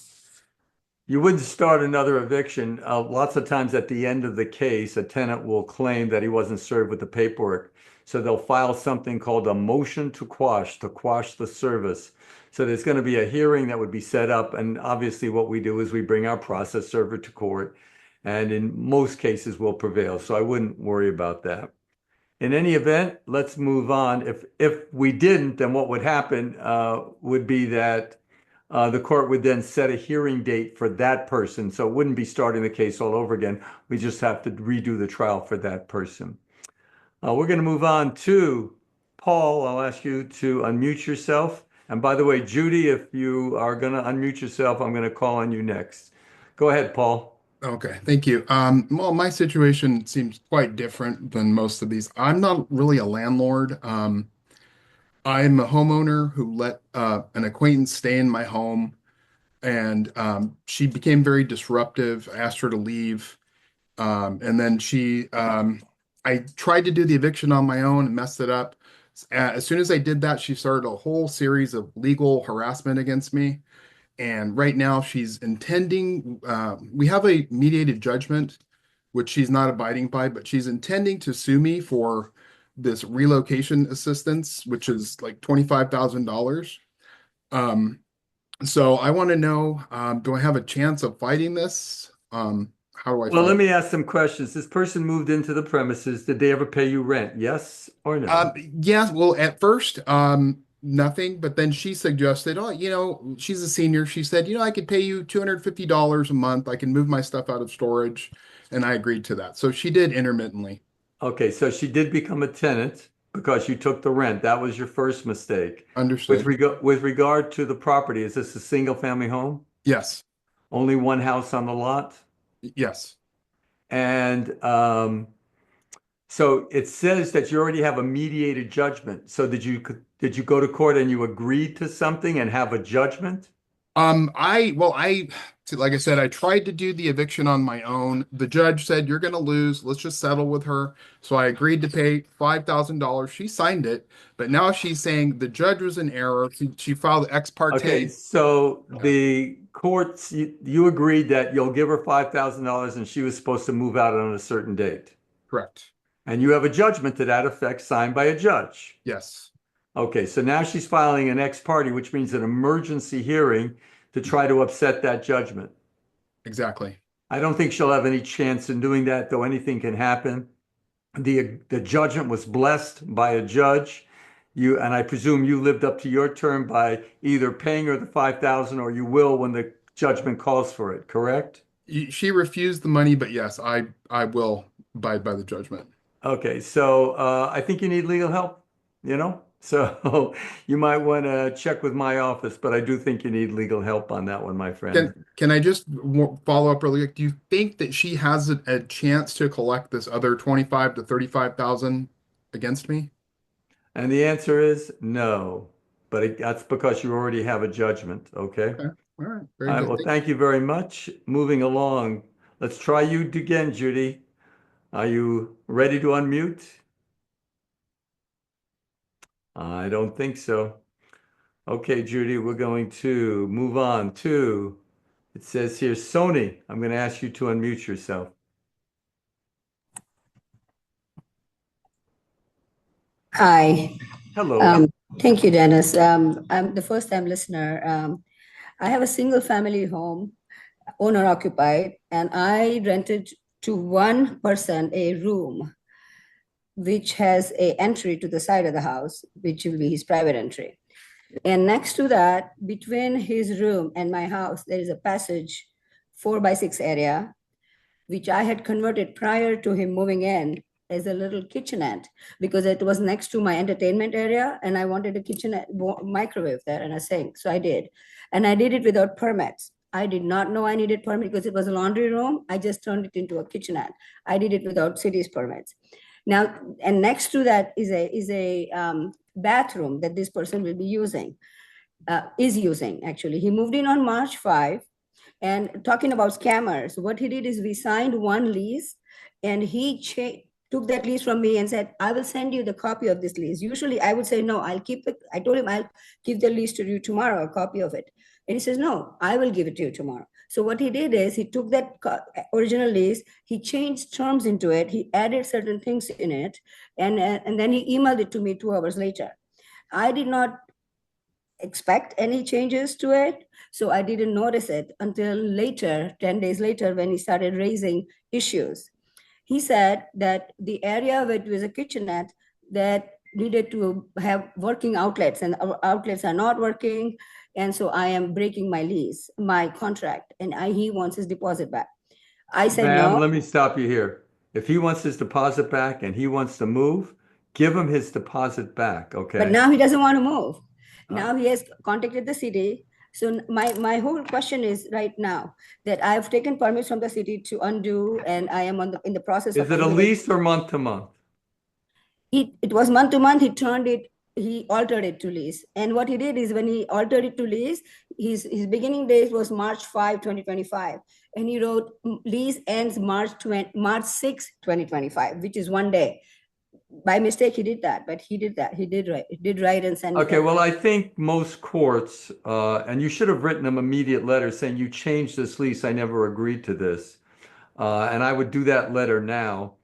You wouldn't start another eviction. Lots of times at the end of the case, a tenant will claim that he wasn't served with the paperwork. So they'll file something called a motion to quash the service. So there's going to be a hearing that would be set up. And obviously what we do is we bring our process server to court. And in most cases we'll prevail. So I wouldn't worry about that. In any event, let's move on. If we didn't, then what would happen would be that the court would then set a hearing date for that person. So it wouldn't be starting the case all over again. We just have to redo the trial for that person. We're going to move on to Paul. I'll ask you to unmute yourself. And by the way, Judy, if you are going to unmute yourself, I'm going to call on you next. Go ahead, Paul. Okay, thank you. Well, my situation seems quite different than most of these. I'm not really a landlord. I'm a homeowner who let an acquaintance stay in my home, and she became very disruptive. I asked her to leave, and then I tried to do the eviction on my own and messed it up. As soon as I did that, she started a whole series of legal harassment against me. And right now she's intending, we have a mediated judgment, which she's not abiding by, but she's intending to sue me for this relocation assistance, which is like $25,000. So I want to know, do I have a chance of fighting this? How do I Well, fight? let me ask some questions. This person moved into the premises. Did they ever pay you rent? Yes or no? Yeah, well, at first, nothing, but then she suggested, oh, she's a senior. She said, I could pay you $250 a month. I can move my stuff out of storage. And I agreed to that. So she did intermittently. Okay, so she did become a tenant because you took the rent. That was your first mistake. Understood. With regard to the property, is this a single family home? Yes. Only one house on the lot? Yes. And so it says that you already have a mediated judgment. So did you go to court and you agreed to something and have a judgment? Like I said, I tried to do the eviction on my own. The judge said, you're going to lose. Let's just settle with her. So I agreed to pay $5,000. She signed it, but now she's saying the judge was in error. She filed ex parte. Okay, so the courts, you agreed that you'll give her $5,000 and she was supposed to move out on a certain date. Correct. And you have a judgment to that effect signed by a judge. Yes. Okay, so now she's filing an ex parte, which means an emergency hearing to try to upset that judgment. Exactly. I don't think she'll have any chance in doing that, though anything can happen. The judgment was blessed by a judge. And I presume you lived up to your term by either paying her the $5,000 or you will when the judgment calls for it, correct? She refused the money, but yes, I will abide by the judgment. Okay, so I think you need legal help, So you might want to check with my office, but I do think you need legal help on that one, my friend. Can I just follow up really quick? Do you think that she has a chance to collect this other 25 to 35,000 against me? And the answer is no, but that's because you already have a judgment, okay? Okay. All right. All Very right, good. well, thank you very much. Moving along, let's try you again, Judy. Are you ready to unmute? I don't think so. Okay, Judy, we're going to move on to, it says here, Sony. I'm going to ask you to unmute yourself. Hi. Hello. Thank you, Dennis. I'm the first time listener. I have a single family home, owner occupied, and I rented to one person a room which has a entry to the side of the house, which will be his private entry. And next to that, between his room and my house, there is a passage 4x6 area, which I had converted prior to him moving in as a little kitchenette because it was next to my entertainment area and I wanted a kitchenette microwave there and a sink. So I did. And I did it without permits. I did not know I needed permit because it was a laundry room. I just turned it into a kitchenette. I did it without city's permits. Now, and next to that is a bathroom that this person will be using, is using actually. He moved in on March 5. And talking about scammers, what he did is we signed one lease, and he took that lease from me and said, I will send you the copy of this lease. Usually I would say, no, I'll keep it. I told him I'll give the lease to you tomorrow, a copy of it. And he says, no, I will give it to you tomorrow. So what he did is he took that original lease, he changed terms into it, he added certain things in it, and then he emailed it to me 2 hours later. I did not expect any changes to it, so I didn't notice it until later, 10 days later, when he started raising issues. He said that the area where it was a kitchenette that needed to have working outlets, and our outlets are not working, and so I am breaking my lease, my contract, and he wants his deposit back. I said, Ma'am, no. let me stop you here. If he wants his deposit back and he wants to move, give him his deposit back, okay? But now he doesn't want to move. Now he has contacted the city. So my whole question is right now that I've taken permits from the city to undo, and I am in the process of. Is it a lease or month to month? It was month to month. He altered it to lease. And what he did is when he altered it to lease, his beginning date was March 5, 2025. And he wrote lease ends March 6, 2025, which is one day. By mistake, he did that, but he did that. He did write and send. Okay, well, I think most courts, and you should have written them immediate letters saying you changed this lease. I never agreed to this. And I would do that letter now.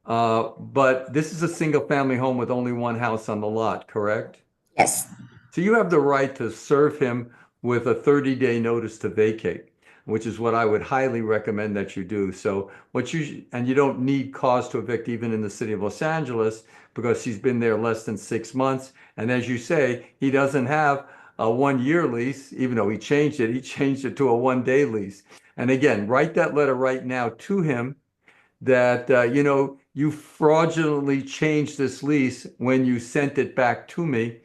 But this is a single family home with only one house on the lot, correct? Yes. So you have the right to serve him with a 30-day notice to vacate, which is what I would highly recommend that you do. So and you don't need cause to evict even in the city of Los Angeles because he's been there less than 6 months. And as you say, he doesn't have a 1-year lease, even though he changed it to a 1-day lease. And again, write that letter right now to him that, you fraudulently changed this lease when you sent it back to me.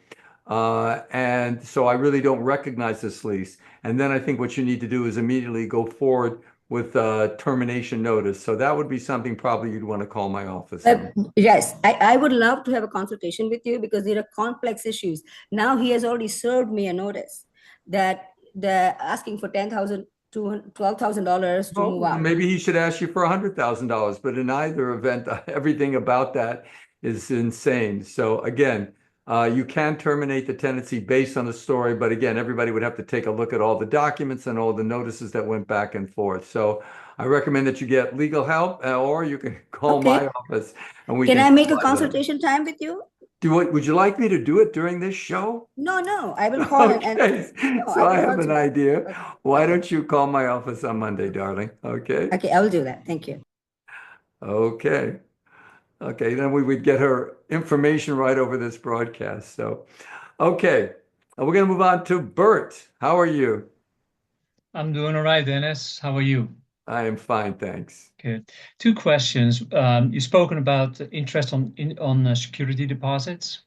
And so I really don't recognize this lease. And then I think what you need to do is immediately go forward with a termination notice. So that would be something probably you'd want to call my office on. Yes, I would love to have a consultation with you because there are complex issues. Now he has already served me a notice that they're asking for $10,000 to $12,000 to move out. Maybe he should ask you for $100,000, but in either event, everything about that is insane. So again, you can terminate the tenancy based on the story, but again, everybody would have to take a look at all the documents and all the notices that went back and forth. So I recommend that you get legal help, or you can call my office and we Can I make a provide that. consultation time with you? Would you like me to do it during this show? No, I will call Okay, so I have an idea. Why don't you call my office on Monday, darling? Okay. Okay, I will do that. Thank you. Okay. Okay, then we would get her information right over this broadcast. So, okay, we're going to move on to Bert. How are you? I'm doing all right, Dennis. How are you? I am fine, thanks. Good. 2 questions. You've spoken about interest on security deposits.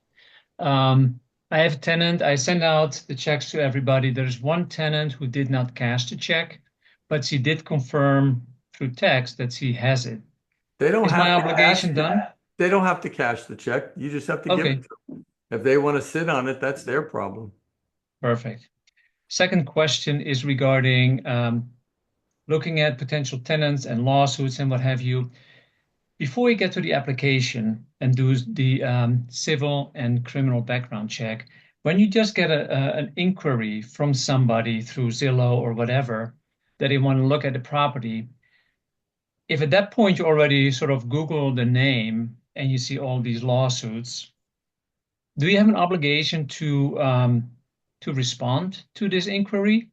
I have a tenant. I send out the checks to everybody. There's one tenant who did not cash the check, but she did confirm through text that she has it. They don't Is have my to obligation done? They don't have to cash the check. You just have to give it to them. If they want to sit on it, that's their problem. Perfect. Second question is regarding looking at potential tenants and lawsuits and what have you. Before you get to the application and do the civil and criminal background check, when you just get an inquiry from somebody through Zillow or whatever that they want to look at the property, if at that point you already sort of Google the name and you see all these lawsuits, do you have an obligation to respond to this inquiry?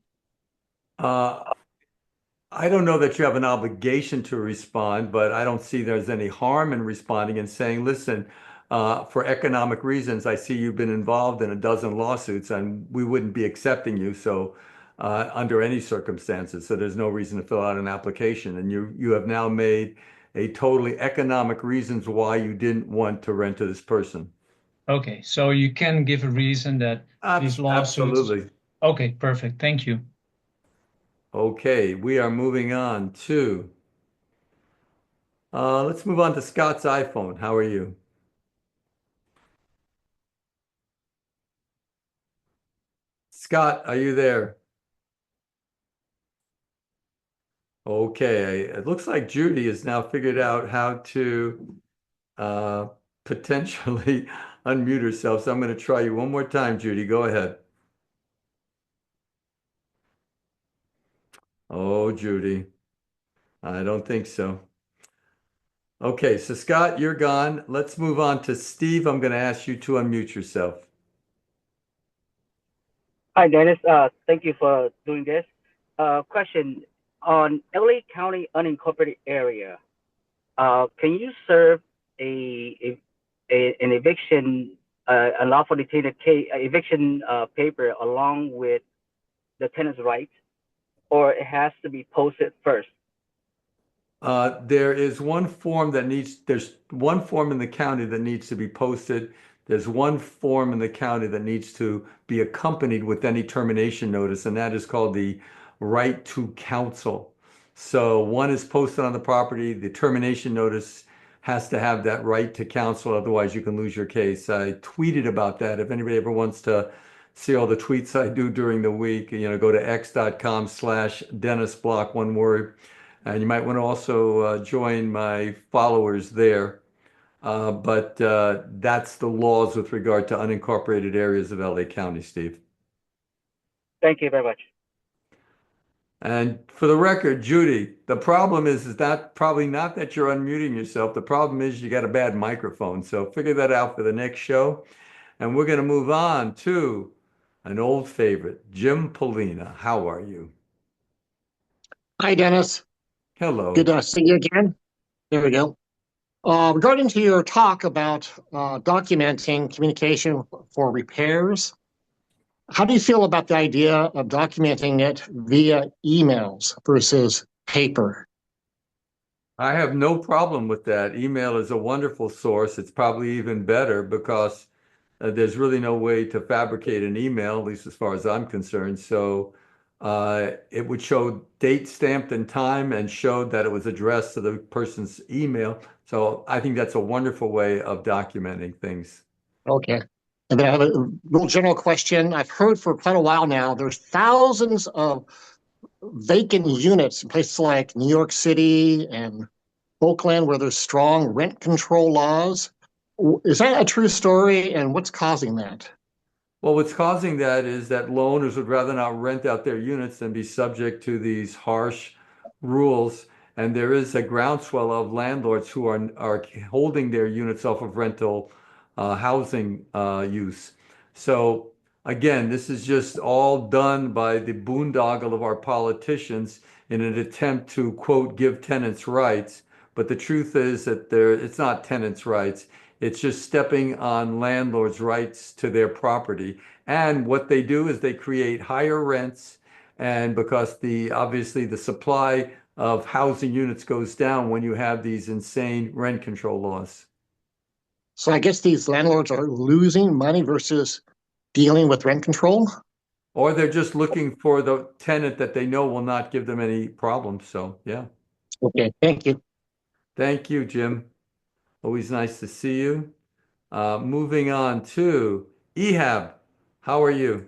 I don't know that you have an obligation to respond, but I don't see there's any harm in responding and saying, listen, for economic reasons, I see you've been involved in a dozen lawsuits and we wouldn't be accepting you. So under any circumstances, so there's no reason to fill out an application. And you have now made a totally economic reasons why you didn't want to rent to this person. Okay, so you can give a reason that these lawsuits. Absolutely. Okay, perfect. Thank you. Okay, we are moving on to Let's move on to Scott's iPhone. How are you? Scott, are you there? Okay, it looks like Judy has now figured out how to uh, potentially unmute herself. So I'm going to try you one more time, Judy. Go ahead. Oh, Judy, I don't think so. Okay, so Scott, you're gone. Let's move on to Steve. I'm going to ask you to unmute yourself. Hi, Dennis. Thank you for doing this. Question on LA County unincorporated area. Can you serve an eviction, unlawful detained eviction paper along with the tenant's rights, or it has to be posted first? There's one form in the county that needs to be posted. There's one form in the county that needs to be accompanied with any termination notice, and that is called the right to counsel. So one is posted on the property, the termination notice has to have that right to counsel, otherwise you can lose your case. I tweeted about that. If anybody ever wants to see all the tweets I do during the week, go to x.com/DennisBlock, one word. And you might want to also join my followers there. But that's the laws with regard to unincorporated areas of LA County, Steve. Thank you very much. And for the record, Judy, the problem is that probably not that you're unmuting yourself. The problem is you got a bad microphone. So figure that out for the next show. And we're going to move on to an old favorite, Jim Polina. How are you? Hi, Dennis. Hello. Good to see you again. There we go. Regarding to your talk about documenting communication for repairs, how do you feel about the idea of documenting it via emails versus paper? I have no problem with that. Email is a wonderful source. It's probably even better because there's really no way to fabricate an email, at least as far as I'm concerned. So it would show date stamped and time and showed that it was addressed to the person's email. So I think that's a wonderful way of documenting things. Okay. And then I have a real general question. I've heard for quite a while now, there's thousands of vacant units in places like New York City and Oakland where there's strong rent control laws. Is that a true story, and what's causing that? Well, what's causing that is that loaners would rather not rent out their units than be subject to these harsh rules. And there is a groundswell of landlords who are holding their units off of rental housing use. So again, this is just all done by the boondoggle of our politicians in an attempt to, quote, give tenants rights. But the truth is that it's not tenants' rights. It's just stepping on landlords' rights to their property. And what they do is they create higher rents. And because obviously the supply of housing units goes down when you have these insane rent control laws. So I guess these landlords are losing money versus dealing with rent control? Or they're just looking for the tenant that they know will not give them any problems. So, yeah. Okay, thank you. Thank you, Jim. Always nice to see you. Moving on to Ehab. How are you?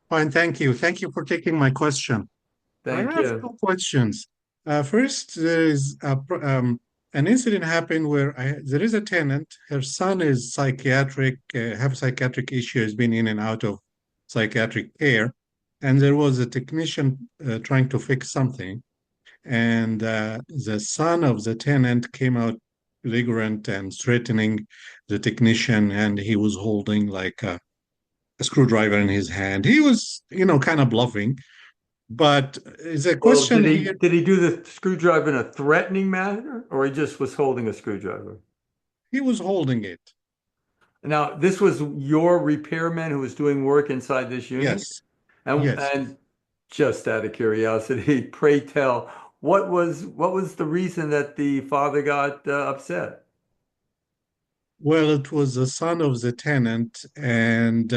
Fine, thank you. Thank you for taking my question. Thank I have you. two questions. First, there is an incident happened where there is a tenant. Her son is psychiatric, have psychiatric issues, been in and out of psychiatric care, and there was a technician trying to fix something, and the son of the tenant came out belligerent and threatening the technician, and he was holding like a screwdriver in his hand. He was, kind of bluffing. But the Well, question here, did he do the screwdriver in a threatening manner, or he just was holding a screwdriver? he was holding it. Now, this was your repairman who was doing work inside this unit? Yes, And yes. just out of curiosity, pray tell, what was the reason that the father got upset? Well, it was the son of the tenant, and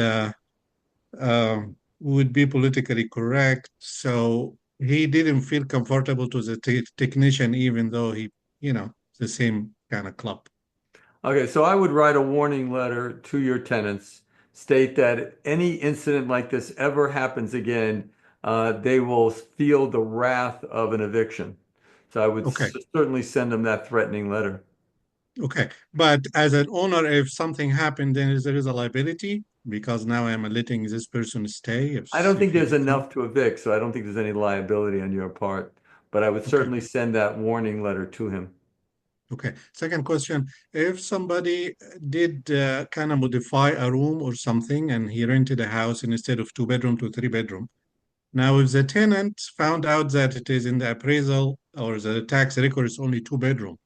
would be politically correct. So he didn't feel comfortable to the technician, even though the same kind of club. Okay, so I would write a warning letter to your tenants, state that any incident like this ever happens again, they will feel the wrath of an eviction. So I would Okay. certainly send them that threatening letter. Okay. But as an owner, if something happened, then there is a liability because now I'm letting this person stay. I don't think He there's did something. enough to evict, so I don't think there's any liability on your part, but I would Okay. certainly send that warning letter to him. Okay. Second question, if somebody did kind of modify a room or something and he rented a house and instead of 2 bedroom to 3 bedroom, now if the tenant found out that it is in the appraisal or the tax record is only 2 bedroom,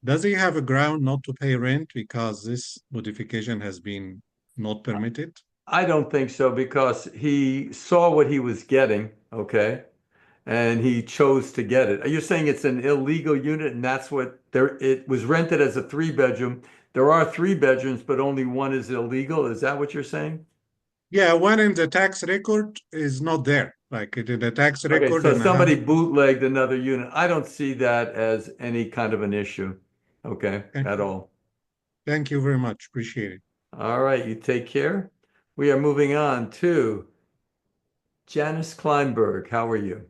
does he have a ground not to pay rent because this modification has been not permitted? I don't think so because he saw what he was getting, okay? And he chose to get it. Are you saying it's an illegal unit and that's what it was rented as a 3 bedroom? There are 3 bedrooms, but only one is illegal. Is that what you're saying? Yeah, one in the tax record is not there. Like it in the tax Okay, record so in a somebody house. bootlegged another unit. I don't see that as any kind of an issue, okay, Okay. at all. Thank you very much. Appreciate it. All right, you take care. We are moving on to Janice Kleinberg. How are you?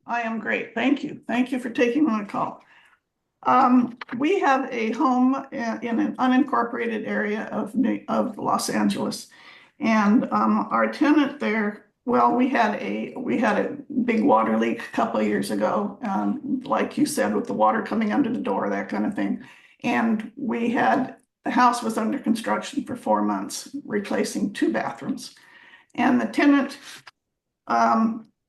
I am great. Thank you. Thank you for taking my call. We have a home in an unincorporated area of Los Angeles. And our tenant there, well, we had a big water leak a couple of years ago, like you said, with the water coming under the door, that kind of thing. And the house was under construction for 4 months, replacing 2 bathrooms. And the tenant,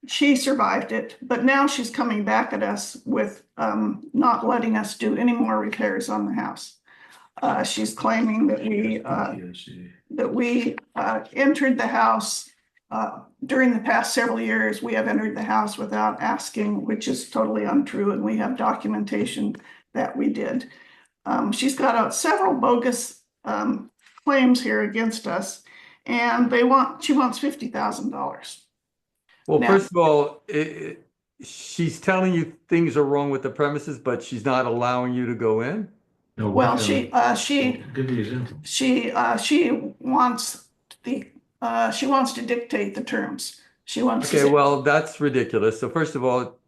she survived it, but now she's coming back at us with not letting us do any more repairs on the house. She's claiming that we entered the house during the past several years. We have entered the house without asking, which is totally untrue, and we have documentation that we did. She's got out several bogus claims here against us, and she wants $50,000. Well, Now- first of all, she's telling you things are wrong with the premises, but she's not allowing you to go in? No, well, she wants to dictate the terms. She wants Okay, to. well, that's ridiculous. So first of all,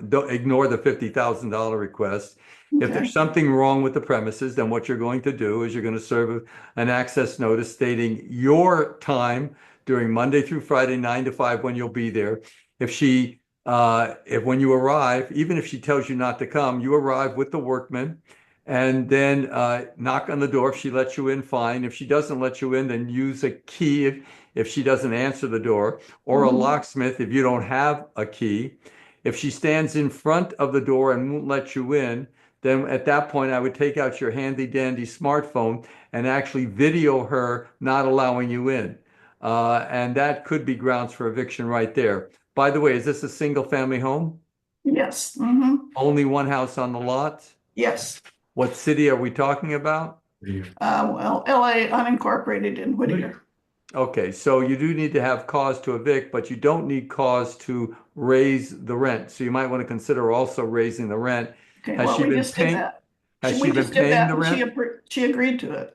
don't ignore the $50,000 request. If there's something wrong with the premises, then what you're going to do is you're going to serve an access notice stating your time during Monday through Friday, 9 to 5, when you'll be there. If when you arrive, even if she tells you not to come, you arrive with the workman and then knock on the door. If she lets you in, fine. If she doesn't let you in, then use a key if she doesn't answer the door, or a locksmith if you don't have a key. If she stands in front of the door and won't let you in, then at that point, I would take out your handy dandy smartphone and actually video her not allowing you in. And that could be grounds for eviction right there. By the way, is this a single family home? Yes. Only one house on the lot? Yes. What city are we talking about? Well, LA unincorporated in Whittier. Okay, so you do need to have cause to evict, but you don't need cause to raise the rent. So you might want to consider also raising the rent. Okay, Has well, she we been just did paying? that. Has We she been just did paying that, the and rent? she agreed to it.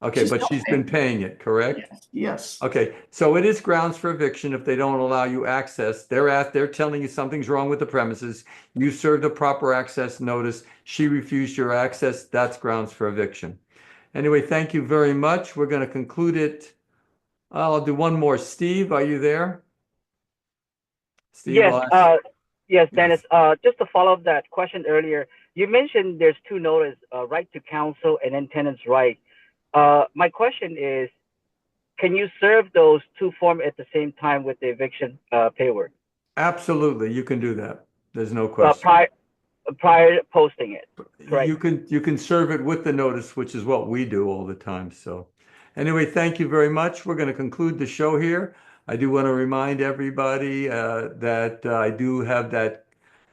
Okay, She's but still she's been paying it, correct? Yes. Okay, so it is grounds for eviction if they don't allow you access. They're telling you something's wrong with the premises. You served a proper access notice. She refused your access. That's grounds for eviction. Anyway, thank you very much. We're going to conclude it. I'll do one more. Steve, are you there? Steve, Yes, yes, Yes. Dennis. Just to follow up that question earlier, you mentioned there's 2 notices, right to counsel and then tenant's right. My question is, can you serve those 2 forms at the same time with the eviction paperwork? Absolutely, you can do that. There's no question. Prior to posting it, correct? You can serve it with the notice, which is what we do all the time. So anyway, thank you very much. We're going to conclude the show here. I do want to remind everybody that I do have that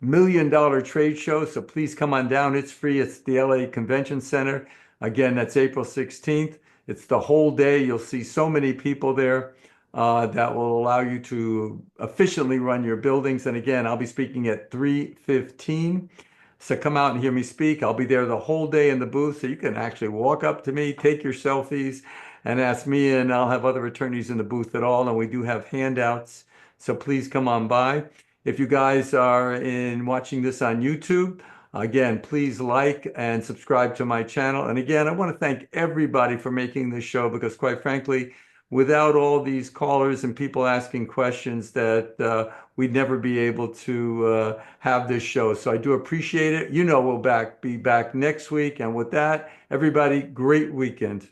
$1 million trade show. So please come on down. It's free. It's the LA Convention Center. Again, that's April 16th. It's the whole day. You'll see so many people there. that will allow you to efficiently run your buildings. And again, I'll be speaking at 3:15. So come out and hear me speak. I'll be there the whole day in the booth, so you can actually walk up to me, take your selfies, and ask me, and I'll have other attorneys in the booth at all. And we do have handouts, so please come on by. If you guys are watching this on YouTube, again, please like and subscribe to my channel. And again, I want to thank everybody for making this show, because quite frankly, without all these callers and people asking questions, that we'd never be able to have this show. So I do appreciate it. We'll be back next week. And with that, everybody, great weekend.